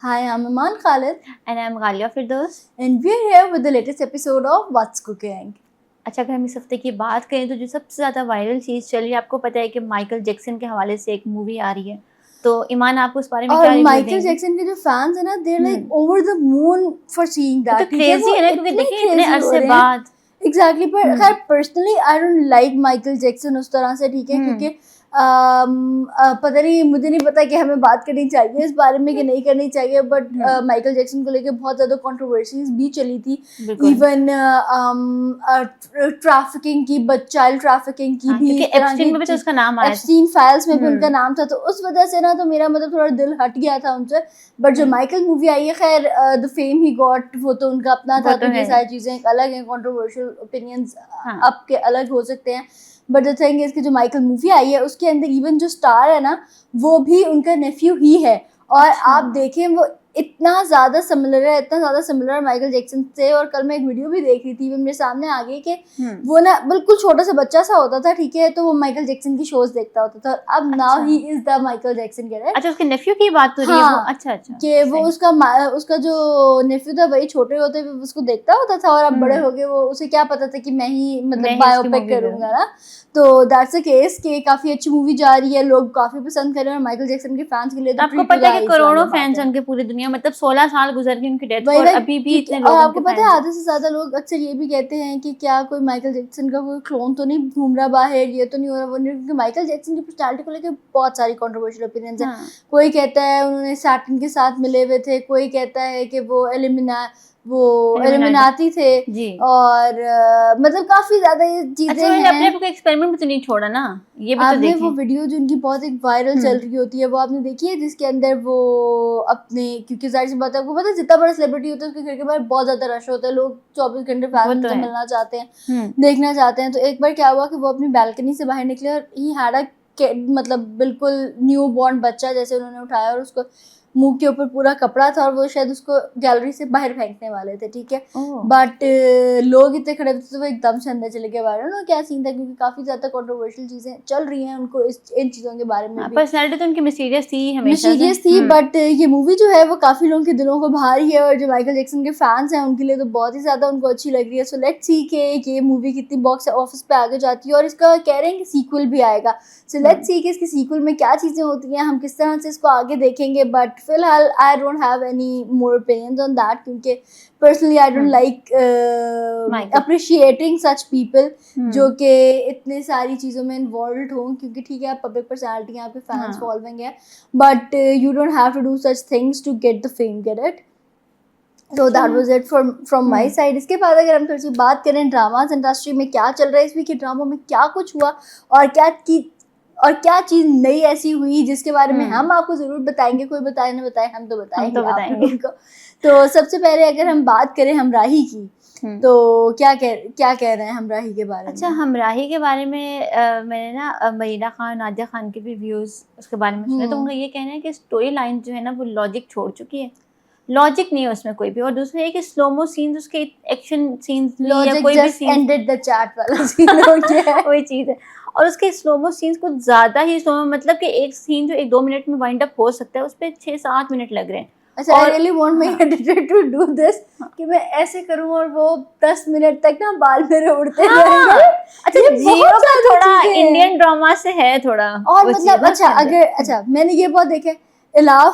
Hi, I'm Iman Khalid And I'm Ghalia Firdaus. and we're here with the latest episode of What's Cooking. अच्छा, अगर हम इस हफ्ते की बात करें तो जो सबसे ज़्यादा वायरल चीज़ चल रही है, आपको पता है कि माइकल जैक्सन के हवाले से एक मूवी आ रही है। तो ईमान, आप उस बारे में क्या और रिव्यू माइकल देंगे? जैक्सन के जो फैंस हैं ना, they're like over the moon for seeing वो तो that. ठीक है, क्रेजी वो है ना, क्योंकि इतने देखिए इतने crazy हो अरसे रहे हैं. बाद। एग्जैक्टली पर खैर personally I don't like Michael Jackson उस तरह से, ठीक है, क्योंकि पता नहीं, मुझे नहीं पता कि हमें बात करनी चाहिए इस बारे में कि नहीं करनी चाहिए, बट माइकल जैक्सन को लेके बहुत ज़्यादा कंट्रोवर्सीज भी चली थी, इवन ट्रैफिकिंग की, चाइल्ड ट्रैफिकिंग की भी, क्योंकि एप्स्टीन में भी तो उसका नाम आया था। एप्स्टीन फाइल्स में भी उनका नाम था, तो उस वजह से ना तो मेरा मतलब थोड़ा दिल हट गया था उनसे। बट जो माइकल मूवी आई है, खैर द फेम ही गॉट, वो तो उनका अपना था, तो ये सारी चीज़ें एक अलग हैं, कंट्रोवर्शियल ओपिनियंस आपके अलग हो सकते हैं। बट द थिंग इज कि जो माइकल मूवी आई है उसके अंदर इवन जो स्टार है ना वो भी उनका नेफ्यू ही है, और आप देखें वो इतना ज़्यादा सिमिलर माइकल जैक्सन से। और कल मैं एक वीडियो भी देख रही थी, मेरे सामने आ गई कि वो ना बिल्कुल छोटा सा बच्चा सा होता था, ठीक है, तो वो माइकल जैक्सन की शोज देखता होता था। अब now he is the Michael Jackson कह रहे हैं। अच्छा, उसके नेफ्यू की बात हो रही है वो? अच्छा कि वो उसका जो नेफ्यू था वही छोटे होते हुए उसको देखता होता था, और अब बड़े हो गए वो, उसे क्या पता था कि मैं ही मतलब बायोपिक करूंगा ना। तो दैट्स अ केस कि काफी अच्छी मूवी जा रही है, लोग काफी पसंद कर रहे हैं, और माइकल जैक्सन के फैंस के लिए तो आपको पता है कि करोड़ों फैंस हैं उनके पूरी दुनिया, मतलब 16 साल गुजर गए उनकी डेथ को और अभी भी इतने लोग। और आपको पता है आधे से ज्यादा लोग अक्सर ये भी कहते हैं कि क्या कोई माइकल जैक्सन का कोई क्लोन तो नहीं घूम रहा बाहर, ये तो नहीं हो रहा, वो नहीं, क्योंकि माइकल जैक्सन की पर्सनालिटी को लेकर बहुत सारी कंट्रोवर्शियल ओपिनियंस हैं। कोई कहता है उन्होंने सैटर्न के साथ मिले हुए थे, कोई कहता है कि वो एलिमिनाती थे जी। और मतलब काफी ज्यादा ये चीजें हैं। अपने को एक्सपेरिमेंट भी तो नहीं छोड़ा ना, ये भी तो देखें। वो वीडियो जो उनकी बहुत एक वायरल चल रही होती है वो आपने देखी है, जिसके अंदर वो अपने, क्योंकि जाहिर सी बात है आपको पता है जितना बड़ा सेलिब्रिटी होता है उसके घर के बाहर बहुत ज्यादा रश होता है, लोग 24 घंटे फैमिली से मिलना चाहते हैं, देखना चाहते हैं। तो एक बार क्या हुआ कि वो अपनी बैल्कनी से बाहर निकले और ही हैड अ मतलब बिल्कुल न्यू बॉर्न बच्चा जैसे उन्होंने उठाया, और उसको मुंह के ऊपर पूरा कपड़ा था और वो शायद उसको गैलरी से बाहर फेंकने वाले थे, ठीक है। बट लोग इतने खड़े थे तो वो एकदम से अंदर चले गए बाहर ना, क्या सीन था, क्योंकि काफी ज्यादा कंट्रोवर्शियल चीजें चल रही हैं उनको इन चीजों के बारे में। पर्सनालिटी तो उनकी मिस्टीरियस थी, हमेशा मिस्टीरियस थी, बट ये मूवी जो है वो काफी लोगों के दिलों को भा रही है, और जो माइकल जैक्सन के फैंस हैं उनके लिए तो बहुत ही ज्यादा उनको अच्छी लग रही है। सो लेट्स सी कि ये मूवी कितनी बॉक्स ऑफिस पे आगे जाती है, और इसका कह रहे हैं कि सीक्वल भी आएगा। सो लेट्स सी कि इसकी सीक्वल में क्या चीजें होती हैं, हम किस तरह से इसको आगे देखेंगे। बट फिलहाल I don't have any more opinions on that, क्योंकि personally I don't like appreciating such people जो कि इतने सारी चीज़ों में इन्वॉल्व हों, क्योंकि ठीक है आप पब्लिक पर्सनालिटी हैं, आपके फैंस फॉलोइंग है, but you don't have to do such things to get the fame, get it. तो that was it from my side. इसके बाद अगर हम थोड़ी सी बात करें ड्रामाज इंडस्ट्री में क्या चल रहा है, इस वीक के ड्रामा में क्या कुछ हुआ और क्या चीज़ नई ऐसी हुई जिसके बारे में हम आपको जरूर बताएंगे। कोई बताए ना बताए, हम तो बताएंगे आपको। तो सबसे पहले अगर हम बात करें हमराही की, तो क्या कह रहे हैं हमराही के बारे में? अच्छा, हमराही के बारे में मैंने ना मरीना खान, नादिया खान के भी व्यूज़ उसके बारे में सुने, तो उनका ये कहना है कि स्टोरी लाइन जो है ना वो लॉजिक छोड़ चुकी है, लॉजिक नहीं है उसमें कोई भी। और दूसरा है कि स्लोमो सीन्स, उसके एक्शन सीन्स, लॉजिक कोई भी सीन एंडेड द चैट वाला सीन हो गया वही चीज़ है। और उसके स्लोमो सीन्स कुछ ज़्यादा ही स्लोमो, मतलब कि एक सीन जो 1-2 मिनट में वाइंड अप हो सकता है उस पर 6-7 मिनट लग रहे हैं। अच्छा, I really want my editor to do this कि मैं ऐसे करूं और वो 10 मिनट तक ना बाल मेरे उड़ते रहेंगे। अच्छा, जियो का थोड़ा इंडियन ड्रामा से है थोड़ा, और मतलब अच्छा मैंने ये बहुत देखे, इल्हाम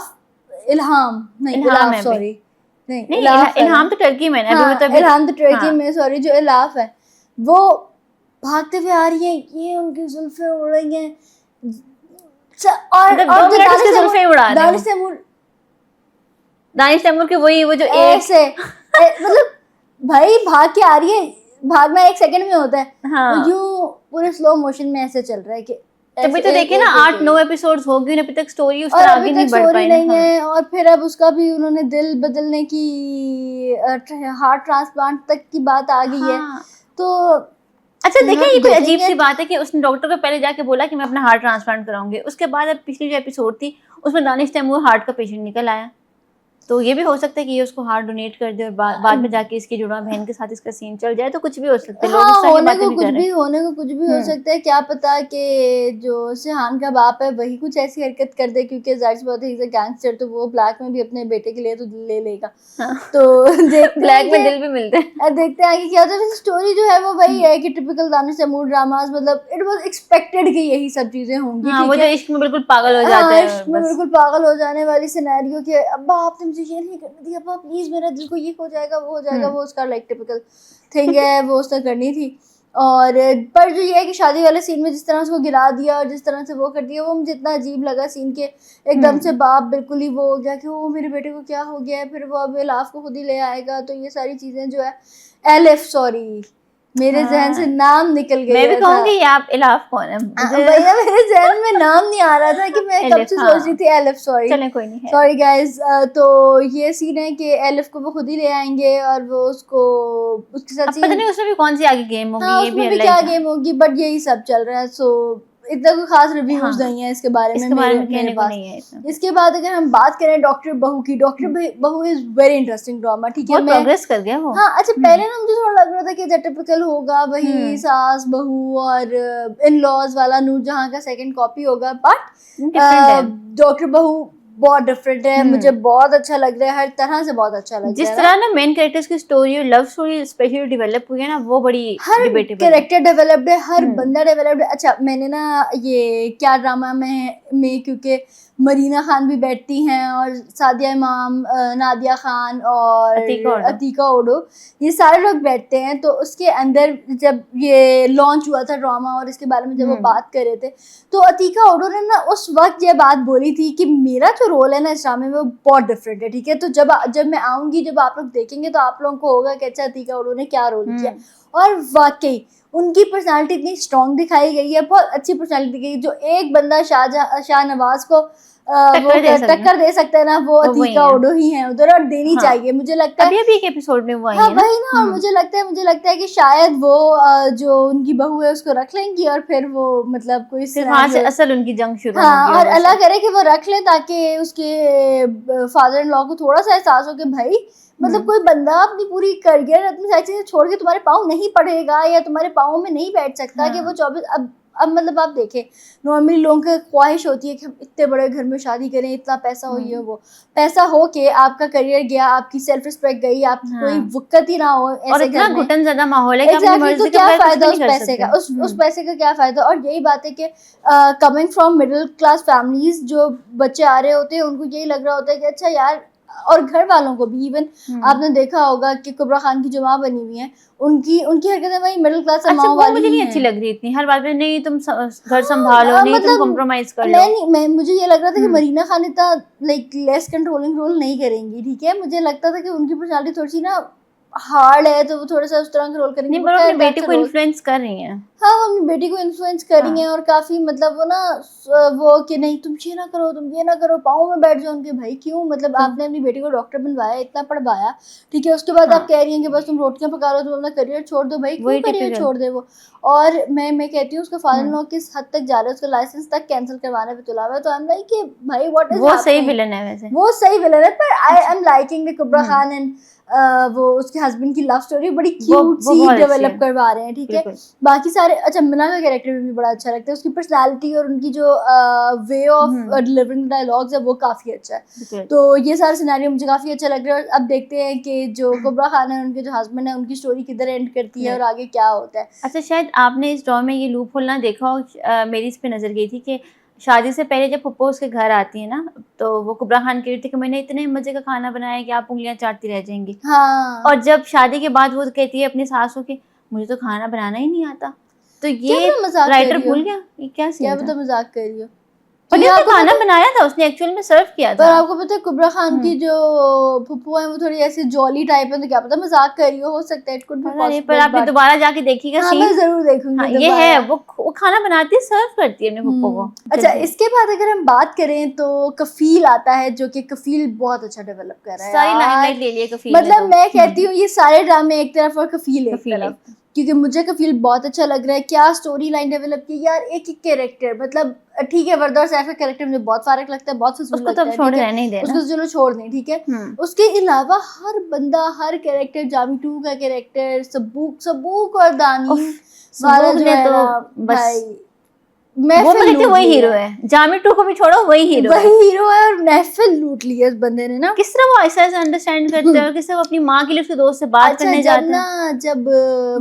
सॉरी नहीं इल्हाम तो टर्की में है, इल्हाम तो टर्की में, सॉरी, जो इलाफ है वो भागते हुए आ रही है, ये उनकी जुल्फे उड़ रही हैं, और दानिश तैमूर के वही वो जो ऐसे मतलब भाई भाग के आ रही है, भागना 1 सेकंड में होता है, हाँ। यूं पूरे स्लो मोशन में ऐसे चल रहा है कि तभी तो देखिए ना 8-9 एपिसोड्स हो गए, अभी तक स्टोरी उस तरह आगे नहीं बढ़ पाई है। और फिर अब उसका भी उन्होंने दिल बदलने की, हार्ट ट्रांसप्लांट तक की बात आ गई है। तो अच्छा देखिए, ये कोई अजीब सी बात है कि उसने डॉक्टर को पहले जाके बोला कि मैं अपना हार्ट ट्रांसप्लांट कराऊंगी, उसके बाद अब पिछली जो एपिसोड थी उसमें दानिश तैमूर हार्ट का पेशेंट निकल आया। तो ये भी हो सकता है कि ये उसको हार्ट डोनेट कर दे और बाद में जाके इसकी जुड़वा बहन के साथ इसका सीन चल जाए, तो कुछ भी हो सकता है। लोग इस हाँ, तरह की होने बातें को भी कुछ कर रहे भी हैं। होने को कुछ भी हो हम्म। सकता है, क्या पता कि जो सिहान का बाप है वही कुछ ऐसी हरकत कर दे, क्योंकि जाहिर सी बात है, ही इज अ गैंगस्टर, तो वो ब्लैक में भी अपने बेटे के लिए तो ले लेगा। हाँ। तो देखते ब्लैक हैं में कि दिल भी मिलते हैं। देखते हैं आगे क्या होता है। वैसे स्टोरी जो है वो वही है कि टिपिकल दानिश तैमूर ड्रामास, मतलब इट वाज एक्सपेक्टेड कि यही सब चीजें होंगी, हाँ, वो ठीक जो है। इश्क में बिल्कुल पागल हो जाते हाँ, हैं इश्क में बस। बिल्कुल पागल हो जाने वाली सिनेरियो कि अब्बा आपने मुझे ये नहीं करनी थी, अब्बा प्लीज मेरा दिल को ये हो जाएगा वो हो जाएगा, वो उसका लाइक टिपिकल थिंग है, वो उसने करनी थी। और पर जो ये है कि शादी वाले सीन में जिस तरह से वो गिरा दिया और जिस तरह से वो कर दिया, वो मुझे इतना अजीब लगा सीन के, एकदम से बाप बिल्कुल ही वो हो गया कि वो मेरे बेटे को क्या हो गया है, फिर वो अब लाफ को खुद ही ले आएगा। तो ये सारी चीजें जो है, एलिफ, सॉरी मेरे जहन से नाम निकल गया मैं भी था। कहूंगी ये आप इलाफ कौन है भैया मेरे जहन में नाम नहीं आ रहा था कि मैं कब एलिफ, से हाँ। सोच रही थी एलिफ, सॉरी चलें कोई नहीं है। Sorry guys. तो ये सीन है कि एलिफ को वो खुद ही ले आएंगे और वो उसको उसके साथ अब पता नहीं उसमें भी कौन सी आगे गेम होगी, हाँ ये भी उसमें भी अल्लाह क्या ही जाने। गेम होगी, बट यही सब चल रहा है। सो इतना कोई खास रिव्यूज हाँ, नहीं है इसके बारे में इसके बारे में मेरे कहने को पास। नहीं है इतना। इसके बाद अगर हम बात करें डॉक्टर बहू की, डॉक्टर बहू इज वेरी इंटरेस्टिंग ड्रामा, ठीक है। बहुत प्रोग्रेस कर गया वो। हाँ अच्छा, पहले ना मुझे थोड़ा लग रहा था कि टिपिकल होगा वही सास बहू और इन लॉज वाला नूरजहां का सेकंड कॉपी होगा, बट डिफरेंट है। डॉक्टर बहू बहुत डिफरेंट है। मुझे बहुत अच्छा लग रहा है, हर तरह से बहुत अच्छा लग रहा है। जिस तरह ना मेन कैरेक्टर्स की स्टोरी और लव स्टोरी स्पेशली डेवलप हुई है ना, वो बड़ी हर डिबेटेबल है। कैरेक्टर डेवलप्ड है, हर बंदा डेवलप्ड है। अच्छा मैंने ना ये क्या ड्रामा में क्योंकि मरीना खान भी बैठती हैं और सादिया इमाम, नादिया खान और अतीका ओडो, ये सारे लोग बैठते हैं। तो उसके अंदर जब ये लॉन्च हुआ था ड्रामा और इसके बारे में जब वो बात कर रहे थे, तो अतीका ओडो ने ना उस वक्त ये बात बोली थी कि मेरा जो रोल है ना इस ड्रामे में वो बहुत डिफरेंट है, ठीक है। तो जब मैं आऊंगी, जब आप लोग देखेंगे तो आप लोगों को होगा कि अच्छा अतीका ओडो ने क्या रोल किया। और वाकई उनकी पर्सनालिटी इतनी स्ट्रॉन्ग दिखाई गई है, बहुत अच्छी पर्सनालिटी दिखाई। जो एक बंदा शाहनवाज को टक्कर दे सकता है ना, वो अतीका ओडो ही है उधर, और देनी चाहिए मुझे लगता है। अभी एक एपिसोड में वो आई हाँ है ना। वही ना, और मुझे लगता है कि शायद वो जो उनकी बहू है उसको रख लेंगी और फिर वो मतलब कोई फिर वहां से असल उनकी जंग शुरू होगी। हाँ, और अल्लाह करे कि वो रख ले ताकि उसके फादर इन लॉ को थोड़ा सा एहसास हो कि भाई मतलब कोई बंदा अपनी पूरी करियर अपनी सारी चीजें छोड़ के तुम्हारे पाँव नहीं पड़ेगा या तुम्हारे पाँव में नहीं बैठ सकता कि वो 24 अब मतलब आप देखें नॉर्मली लोगों की ख्वाहिश होती है कि हम इतने बड़े घर में शादी करें, इतना पैसा हो, ये वो पैसा हो के आपका करियर गया, आपकी सेल्फ रिस्पेक्ट गई, आपकी कोई वुक्कत ही ना हो ऐसे और इतना घुटन ज़्यादा माहौल है कि अपनी मर्जी तो क्या फायदा उस पैसे का, उस पैसे का क्या फायदा। और यही बात है कि coming from middle class families जो बच्चे आ रहे होते हैं उनको यही लग रहा होता है कि अच्छा यार, और घर वालों को भी इवन आपने देखा होगा कि कुबरा खान की जो माँ बनी हुई है उनकी हरकतें वही मिडिल क्लास माँ वाली मुझे नहीं अच्छी लग रही इतनी, हर बात में नहीं तुम घर संभालो, नहीं तुम कॉम्प्रोमाइज कर लो। मुझे ये लग रहा था कि मरीना खान इतना लाइक लेस कंट्रोलिंग रोल नहीं करेंगी, ठीक है। मुझे लगता था कि उनकी पर्सनालिटी थोड़ी सी ना हार्ड है, तो वो थोड़ा सा उस तरह का रोल करेंगे। नहीं, पर अपनी बेटी को इन्फ्लुएंस कर रही हैं। हाँ, वो अपनी बेटी को इन्फ्लुएंस कर रही हैं और काफी मतलब वो ना वो कि नहीं तुम ये ना करो, तुम ये ना करो, पाँव में बैठ जाओ उनके। भाई क्यों, मतलब आपने अपनी बेटी को डॉक्टर बनवाया, इतना पढ़वाया, ठीक है, उसके बाद आप कह रही हैं कि बस तुम रोटियां पका लो, तुम अपना करियर छोड़ दो। भाई क्यों करियर छोड़ दे वो। और मैं कहती हूँ उसका फादर इन लॉ किस हद तक जा रहा है, उसका लाइसेंस तक कैंसिल करवाने पे तुला हुआ है। तो आई एम लाइक कि भाई व्हाट इज, वो सही विलन है वैसे, वो सही विलन है। पर I am liking the Kubra Khan and वो उसके हस्बैंड की लव स्टोरी बड़ी क्यूट सी डेवलप करवा रहे हैं, ठीक है। बाकी सारे अच्छा मिना का कैरेक्टर भी बड़ा अच्छा लगता है, उसकी पर्सनालिटी और उनकी जो वे ऑफ डिलीवरिंग डायलॉग्स है वो काफी अच्छा है। तो ये सारे सिनेरियो मुझे काफी अच्छा लग रहा है। और अब देखते हैं कि जो कुबरा खान है उनके जो हस्बैंड है उनकी स्टोरी किधर एंड करती है और आगे क्या होता है। अच्छा, शायद आपने इस ड्रॉ में ये लूप होल ना देखा हो, मेरी इस पे नजर गई थी कि शादी से पहले जब पप्पो उसके घर आती है ना, तो वो कुबरा खान कह रही थी कि मैंने इतने मजे का खाना बनाया कि आप उंगलियां चाटती रह जाएंगी। हाँ। और जब शादी के बाद वो कहती है अपनी सास को कि मुझे तो खाना बनाना ही नहीं आता, तो ये राइटर भूल गया ये क्या सीन था? क्या पता मजाक कर रही हो। पर उसने खाना बनाया था, उसने एक्चुअल में सर्व किया था। पर आपको पता है कुबरा खान की जो फुप्पो है वो थोड़ी ऐसी जॉली टाइप है, तो क्या पता मजाक कर रही हो सकता है, इट कुड बी पॉसिबल। पर आप दोबारा जाके देखिएगा सीन। मैं जरूर देखूंगी। हाँ, ये है वो खाना बनाती है, सर्व करती है अपने फुप्पो को। अच्छा, इसके बाद अगर हम बात करें तो कफील आता है, जो कि कफील बहुत अच्छा डेवलप कर रहा है, सारी लाइमलाइट ले लिए कफील। मतलब मैं कहती हूँ ये सारे ड्रामे एक तरफ और कफील एक तरफ। क्योंकि मुझे का फील बहुत अच्छा लग रहा है, क्या स्टोरी लाइन डेवलप की यार, एक एक कैरेक्टर, मतलब ठीक है वर्दा और सैफ का कैरेक्टर मुझे बहुत फारक लगता है, बहुत फजूल उसको लगता तो है, छोड़ ठीक है, रहने ही देना। उसको चलो छोड़ दें, ठीक है। हम्म। उसके अलावा हर बंदा, हर कैरेक्टर, जामी 2 का कैरेक्टर, सबूक और दानी उफ, वाला सबूक जो ने है तो ना बस भाई, वो मैं महफिल कहती हूँ लूट वही ली हीरो है, है, जामी 2 को भी छोड़ो वही हीरो है। वही हीरो है और महफिल लूट ली है इस बंदे ने ना। किस तरह वो ऐसा ऐसा अंडरस्टैंड करते हैं और किस तरह वो अपनी माँ के लिए उसके दोस्त से बात अच्छा करने जब जाते ना हैं। जब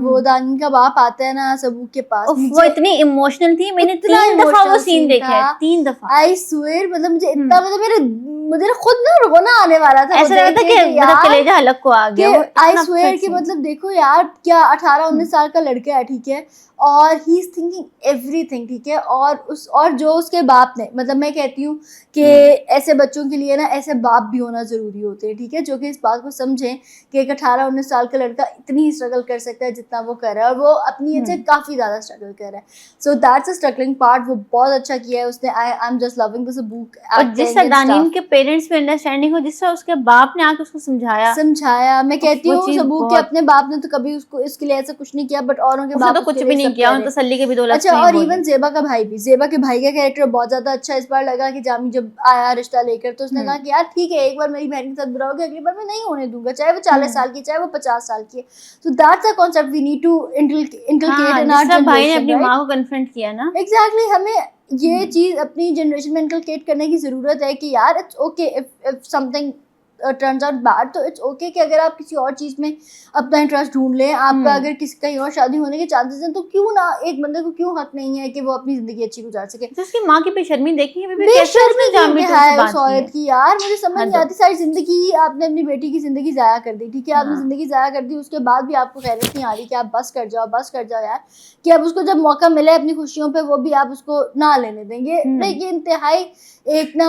वो दानी का बाप आता है ना सबूक के पास, उफ, वो मुझे इतनी इमोशनल थी, मैंने इतना 3 दफा वो इमोशनल सीन सीन देखा है, था, 3 दफा। आई स्वेयर, मतलब मुझे इतना, मतलब मुझे ना खुद ना रोना आने वाला था वो ऐसा लगा था देख कि के मतलब यार, कलेजा हलक को आ गया, कि वो आई इतना स्वेयर perfect कि scene। मतलब देखो यार, क्या 18-19 साल का लड़का है, ठीक है, और ही इज थिंकिंग एवरीथिंग, ठीक है, और जो उसके बाप ने, मतलब मैं कहती हूँ कि ऐसे बच्चों के लिए ना ऐसे बाप भी होना जरूरी होते हैं, ठीक है, जो कि इस बात को समझें कि एक 18-19 साल का लड़का इतनी स्ट्रगल कर सकता है जितना वो कर रहा है, और वो अपनी एज से काफी ज्यादा स्ट्रगल कर रहा है, so that's a struggling part, वो बहुत अच्छा किया है उसने। I am just loving this book, और जिस तरह दानिन के पेरेंट्स में अंडरस्टैंडिंग हो, जिस तरह उसके बाप ने आके उसको समझाया, मैं कहती वो हूँ चीज सबूक के बहुत, अपने बाप ने तो कभी उसको इसके लिए ऐसा कुछ नहीं किया, बट औरों के उसने बाप तो उसके कुछ भी लिए नहीं सब किया, कर उन रहे हैं। तसल्ली के भी 2 लफ्ज अच्छा, नहीं और बोले। इवन जेबा का भाई भी, जेबा के भाई का कैरेक्टर बहुत ज्यादा अच्छा इस बार लगा कि जामी जब आया रिश्ता लेकर तो उसने कहा कि यार ठीक है, एक बार मेरी बहन के साथ बुरा हो गया, अगली बार मैं नहीं होने दूंगा, चाहे वो 40 साल की, चाहे वो 50 साल की है। तो that's a concept we need to inculcate हाँ, इन जिस आवर तरह भाई ने जनरेशन, अपनी राइट? माँ को कन्फ्रंट किया ना, एग्जैक्टली, हमें ये चीज अपनी जनरेशन में इनकलकेट करने की जरूरत है कि यार it's okay if something turns out bad, तो इट्स ओके कि अगर आप किसी और चीज में अपना इंटरेस्ट ढूंढ लें, आपका अगर किसी कहीं और शादी होने के चांसेस हैं, तो क्यों ना, एक बंदे को क्यों हक नहीं है कि वो अपनी जिंदगी अच्छी गुजार सके। तो उसकी माँ की बेशर्मी देखी है, कैसे बेशर्मी उसने की जामी 2 इंतहा से है उस बात की औरत है। की यार, मुझे समझ हाँ नहीं तो आती, सारी जिंदगी आपने अपनी बेटी की जिंदगी जाया कर दी, ठीक है, आपने हाँ, जिंदगी जाया कर दी, उसके बाद भी आपको खैरियत नहीं आ रही कि आप बस कर जाओ यार, कि अब उसको जब मौका मिले अपनी खुशियों पे वो भी आप उसको ना लेने देंगे। नहीं, ये इंतहाई एक ना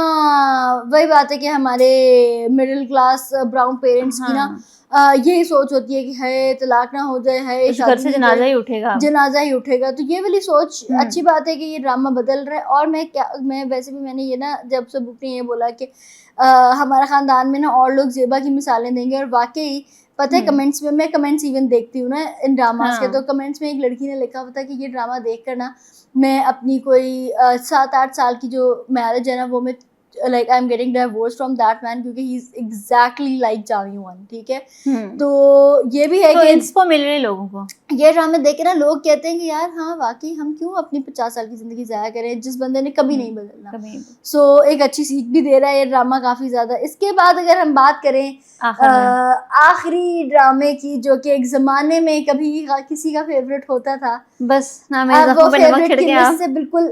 वही बात है कि हमारे मिडिल क्लास ब्राउन पेरेंट्स की ना यही सोच होती है कि है तलाक ना हो जाए, है उस घर शादी से नहीं जनाजा करे, ही उठेगा। जनाजा ही उठेगा। तो ये वाली सोच अच्छी बात है कि ये ड्रामा बदल रहा है। और मैं वैसे भी मैंने ये ना जब से बुक ने ये बोला कि हमारे खानदान में ना और लोग जेबा की मिसालें देंगे, और वाकई पता है कमेंट्स में, मैं कमेंट्स इवन देखती हूँ ना इन ड्रामास के, तो कमेंट्स में एक लड़की ने लिखा हुआ था कि ये ड्रामा देख कर ना मैं अपनी कोई 7-8 साल की जो मैरिज है ना वो मैं like I am getting divorce from that man, क्योंकि he is exactly like Jamie one, ठीक है। तो ये भी है तो कि इंस्पो मिल रहे लोगों को, ये ड्रामे देख के ना लोग कहते हैं कि यार हाँ वाकई हम क्यों अपनी 50 साल की जिंदगी जाया करें जिस बंदे ने कभी नहीं बदलना। सो एक अच्छी सीख भी दे रहा है ये ड्रामा काफी ज्यादा। इसके बाद अगर हम बात करें आखिरी ड्रामे की, जो कि एक जमाने में कभी किसी का फेवरेट होता था, बस ना अब वो फेवरेट की लिस्ट से बिल्कुल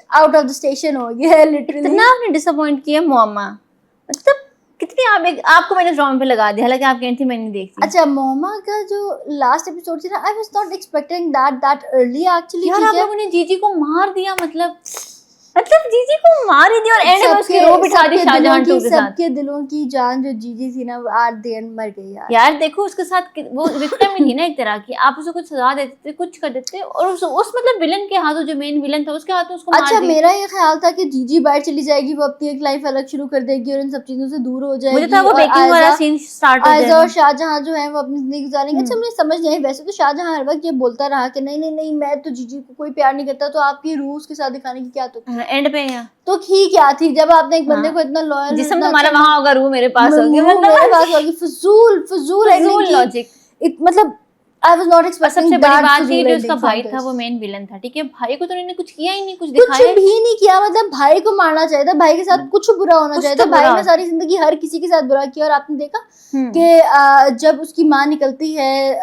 आउट ऑफ द स्टेशन हो गया है लिटरली। इतना आपने डिसअपॉइंट किया मोमा, मतलब कितनी आपको मैंने ड्रामे पे लगा दिया, हालांकि आप कहती थी मैं नहीं देखती। अच्छा, मोमा का जो लास्ट एपिसोड थी ना, I was not expecting that early actually. यार आप लोगों ने जीजी को मार दिया, मतलब जीजी को मार ही दिया, और एंड में उसकी रो बिठा दी शाहजहां 2 के साथ। सबके दिलों की जान जो जीजी थी ना वो एट द एंड मर गई यार। यार देखो उसके साथ वो विक्टिम ही थी ना एक तरह की, आप उसे कुछ सजा देते थे, कुछ कर देते, और उस मतलब विलन के हाथों, जो मेन विलन था उसके हाथों उसको मार अच्छा दिया। मेरा ये ख्याल था कि जीजी बाहर चली जाएगी, वो अपनी एक लाइफ अलग शुरू कर देगी और इन सब चीजों से दूर हो जाएगी, मुझे था वो बेकिंग वाला सीन स्टार्ट हो आयजा जाएगा। और शाहजहां जो है वो अपनी जिंदगी गुजारेंगे। अच्छा मुझे समझ नहीं आई, वैसे तो शाहजहां हर वक्त ये बोलता रहा कि नहीं नहीं नहीं मैं तो जीजी को कोई प्यार नहीं करता, तो आपकी रूह उसके साथ दिखाने की क्या एंड पे तो ही क्या थी जब आपने एक बंदे को इतना लॉयल, जिसम तुम्हारा वहां होगा रूह मेरे पास होगी, मतलब मेरे पास होगी, फजूल लॉजिक, मतलब आई वाज नॉट एक्सपेक्टिंग। सबसे बड़ी बात थी जो उसका भाई था वो मेन विलन था, ठीक है, भाई को तो उन्होंने कुछ किया ही नहीं, कुछ दिखाया भी नहीं किया, मतलब भाई को मारना चाहिए था, भाई के साथ कुछ बुरा होना चाहिए था। भाई ने सारी जिंदगी हर किसी के साथ बुरा किया, और आपने देखा कि जब उसकी माँ निकलती है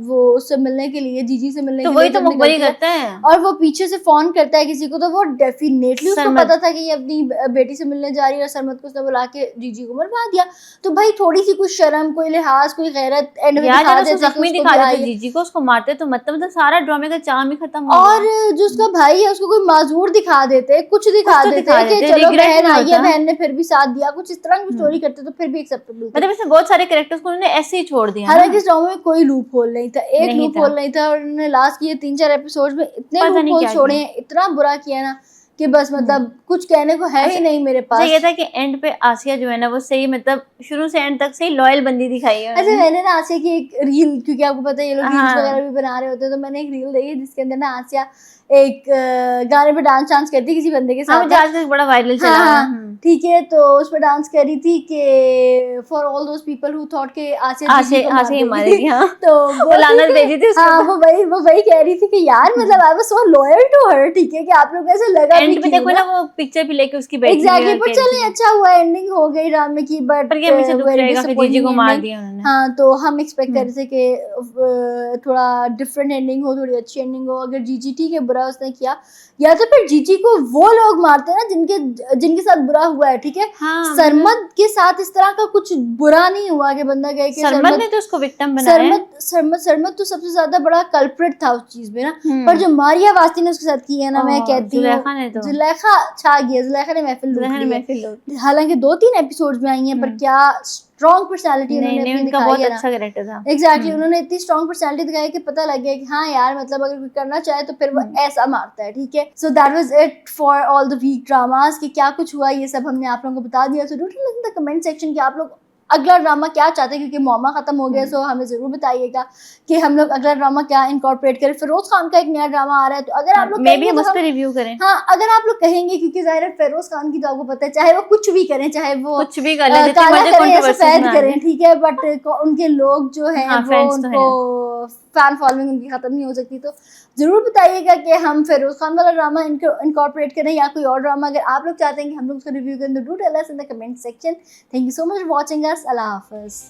वो उससे मिलने के लिए, जीजी से मिलने के लिए, तो मुखबरी करता है और वो पीछे से फोन करता है किसी को, तो वो डेफिनेटली उसको पता था कि ये अपनी बेटी से मिलने जा रही है, और सरमत को उसने बुला के जीजी को मरवा दिया। तो भाई थोड़ी सी कुछ शर्म, कोई लिहाज, कोई गैरत एंड में दिखा देते, जीजी को उसको मारते तो मतलब सारा ड्रामे का चार्म ही खत्म हो। और जो उसका भाई है उसको कोई माजूर दिखा देते, कुछ दिखा देते कि चलो बहन आई है, बहन ने फिर भी साथ दिया, कुछ इस तरह की स्टोरी करते तो फिर भी एक्सेप्टेबल। मतलब इसमें बहुत सारे कैरेक्टर्स को उन्होंने ऐसे ही छोड़ दिया, हालांकि इस ड्रामे में कोई लूप होल नहीं था, एक लूप होल नहीं था, और उन्होंने लास्ट के 3-4 एपिसोड में इतने लूप होल छोड़े हैं, इतना बुरा किया ना कि बस मतलब कुछ कहने को है ही नहीं मेरे अच्छा पास। ये था कि एंड पे आसिया जो है ना वो सही मतलब शुरू से एंड तक सही लॉयल बंदी दिखाई है अच्छा उन्होंने। मैंने ना आसिया की एक रील, क्योंकि आपको पता है ये लोग रील्स हाँ। वगैरह भी बना रहे होते हैं, तो मैंने एक रील देखी जिसके अंदर ना आसिया एक गाने पे डांस करती है किसी बंदे के हाँ साथ। मुझे आजकल बड़ा वायरल चला हाँ हुआ है। हाँ ठीक है, तो उस पर डांस कर रही थी कि for all those people who thought के आसिया जीजी को मार आसिया ही देगी। मारेगी हाँ। तो वो लानत भेजी थी उसके हाँ ऊपर। वो वही कह रही थी कि यार मतलब I was so loyal to her, ठीक है कि आप लोग ऐसे लगा भी एंड पे क्यों देखो ना वो पिक्चर भी लेके उसकी बैठी हुई एग्जैक्टली है पर कह चलिए रही थी। अच्छा हुआ, एंडिंग हो गई ड्रामे की, बट पर क्या मुझे दुख वेरी रहेगा फिर जीजी को मार दिया उन्होंने। हाँ तो हम एक्सपेक्ट कर रहे थे कि थोड़ा डिफरेंट एंडिंग हो, थोड़ी अच्छी एंडिंग हो। अगर जीजी ठीक है बुरा उसने किया, या तो फिर जीजी को वो लोग मारते हैं ना जिनके साथ बुरा हुआ है, ठीक है। हाँ सरमद के साथ इस तरह का कुछ बुरा नहीं हुआ कि बंदा कहे कि सरमद ने तो उसको विक्टिम बनाया है। सरमद तो सबसे ज्यादा बड़ा कल्प्रिट था उस चीज में ना। पर जो मारिया वास्ती ने उसके साथ की है ना, मैं कहती हूँ जुलेखा ने तो जुलेखा छा गया, जुलेखा ने महफिल लूट जुलेखा ने ली है। महफिल लूट। हालांकि 2-3 एपिसोड्स में आई हैं, पर क्या स्ट्रॉन्ग पर्सनालिटी नहीं उन्होंने नहीं अपनी उनका दिखाई बहुत है ना। अच्छा कैरेक्टर था। एग्जैक्टली उन्होंने इतनी स्ट्रॉन्ग पर्सनालिटी दिखाई कि पता लग गया कि हाँ यार मतलब अगर कोई करना चाहे तो फिर वो ऐसा मारता है, ठीक है। So that was it for all the week dramas कि क्या कुछ हुआ ये सब हमने आप लोगों को बता दिया। So do tell in the comment section कि आप लोग अगला ड्रामा क्या चाहते हैं, क्योंकि मोमा खत्म हो गया। सो हमें जरूर बताइएगा कि हम लोग अगला ड्रामा क्या इनकॉर्पोरेट करें। फिरोज खान का एक नया ड्रामा आ रहा है, तो अगर आप लोग मे भी कहेंगे हम तो उस पर रिव्यू करें। हाँ अगर आप लोग कहेंगे, क्योंकि जाहिर है फिरोज खान की तो आपको पता है चाहे वो कुछ भी करें, चाहे वो कुछ भी कर ले जितनी काला मर्जी करें या कंट्रोवर्सीज सफेद में आ करें, जाए। ठीक है, बट उनके लोग जो हैं हाँ, वो fans तो उनको फैन फॉलोइंग उनकी खत्म नहीं हो सकती। तो जरूर बताइएगा कि हम फिरोज खान वाला ड्रामा इनकॉर्पोरेट करें या कोई और ड्रामा अगर आप लोग चाहते हैं कि हम लोग उसका रिव्यू करें, तो do tell us in the comment section. Thank you so much for watching us. अल्लाह हाफिज।